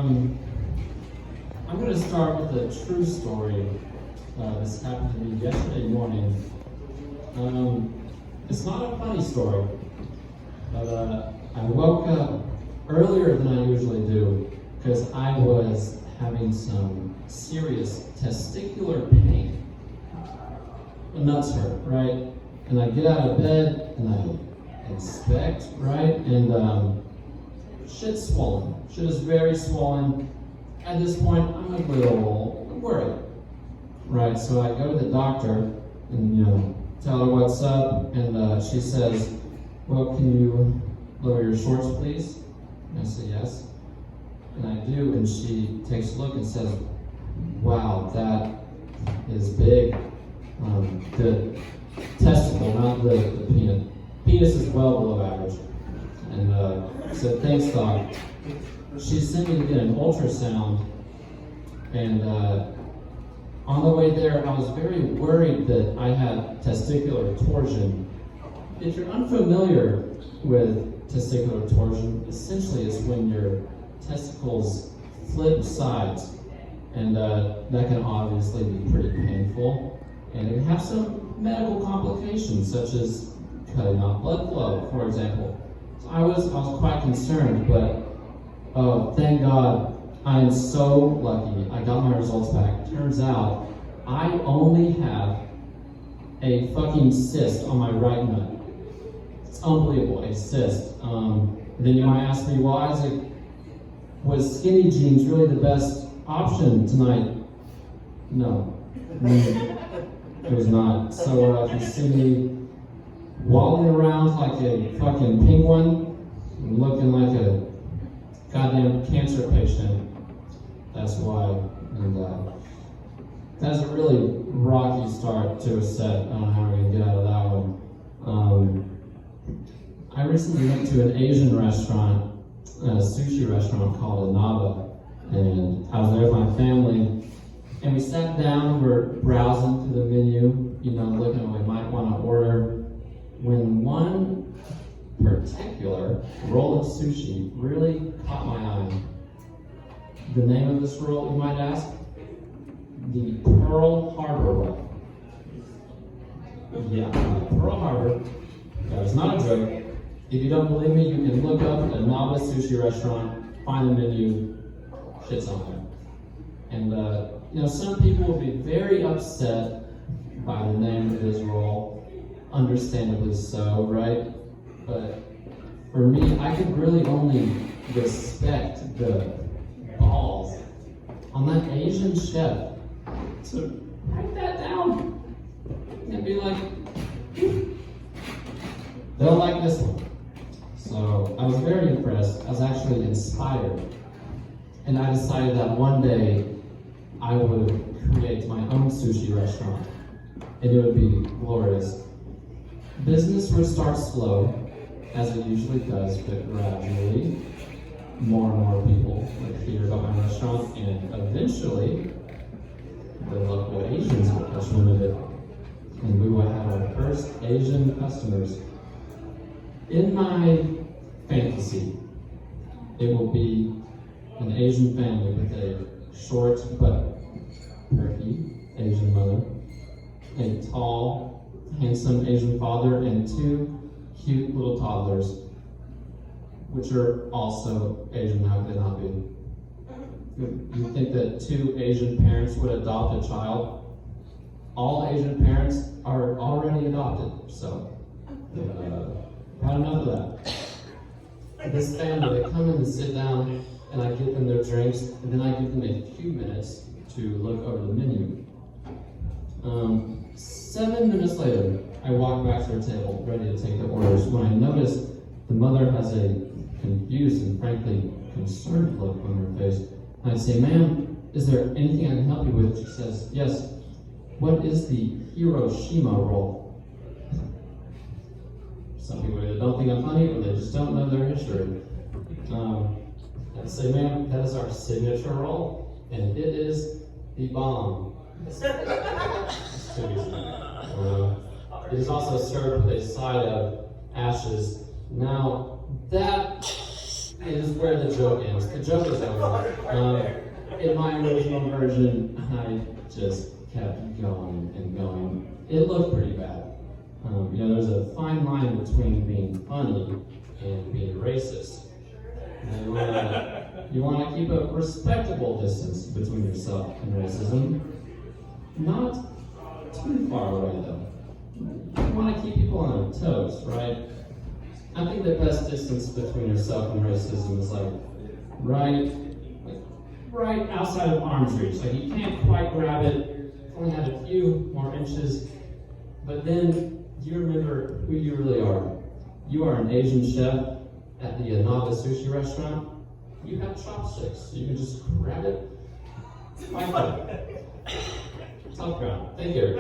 I'm going to start with a true story. This happened to me yesterday morning. It's not a funny story, but I woke up earlier than I usually do because I was having some serious testicular pain. The nuts hurt, right? And I get out of bed and I inspect, right? And shit's swollen. Shit is very swollen. At this point, I'm a little worried, right? So I go to the doctor and tell her what's up, and she says, "Well, can you lower your shorts, please?" And I say yes, and I do, and she takes a look and says, "Wow, that is big." The testicle, not the penis. Penis is well below average. And said, "Thanks, doc." She sent me to get an ultrasound, and on the way there, I was very worried that I had testicular torsion. If you're unfamiliar with testicular torsion, essentially it's when your testicles flip sides, and that can obviously be pretty painful, and it can have some medical complications, such as cutting off blood flow, for example. So I was quite concerned, but thank God, I am so lucky. I got my results back. Turns out, I only have a fucking cyst on my right nut. It's unbelievable, a cyst. Then you might ask me, well, Isaac, was skinny jeans really the best option tonight? No, it was not. So if you see me waddling around like a fucking penguin, looking like a goddamn cancer patient, that's why. And that's a really rocky start to a set. I don't know how we're gonna get out of that one. I recently went to an Asian restaurant, a sushi restaurant called Inaba, and I was there with my family, and we sat down, we're browsing through the menu, looking at what we might want to order, when one particular roll of sushi really caught my eye. The name of this roll, you might ask? The Pearl Harbor roll. Yeah, Pearl Harbor. That is not a joke. If you don't believe me, you can look up a Naba sushi restaurant, find the menu, shit's on there. And some people will be very upset by the name of this roll, understandably so, right? But for me, I could really only respect the balls on that Asian chef to write that down and be like, they'll like this one. So I was very impressed. I was actually inspired. And I decided that one day I would create my own sushi restaurant. And it would be glorious. Business would start slow, as it usually does, but gradually, more and more people would hear about my restaurant, and eventually, the local Asians would catch wind of it, and we would have our first Asian customers. In my fantasy, it will be an Asian family with a short but perky Asian mother, a tall, handsome Asian father, and two cute little toddlers, which are also Asian. How could they not be? You think that two Asian parents would adopt a child? All Asian parents are already adopted, so had enough of that. This family, they come in and sit down, and I give them their drinks, and then I give them a few minutes to look over the menu. 7 minutes later, I walk back to her table, ready to take the orders, when I notice the mother has a confused and frankly concerned look on her face. And I say, "Ma'am, is there anything I can help you with?" She says, "Yes. What is the Hiroshima roll?" Some people either don't think I'm funny or they just don't know their history. I say, "Ma'am, that is our signature roll, and it is the bomb." It's too easy. It is also served with a side of ashes. Now, that is where the joke ends. The joke is over. In my original version, I just kept going and going. It looked pretty bad. There's a fine line between being funny and being racist. You want to keep a respectable distance between yourself and racism. Not too far away, though. You want to keep people on their toes, right? I think the best distance between yourself and racism is right outside of arm's reach. Like, you can't quite grab it, only had a few more inches, but then you remember who you really are. You are an Asian chef at the Naga sushi restaurant. You have chopsticks. You can just grab it. Fight for it. Tough ground. Thank you.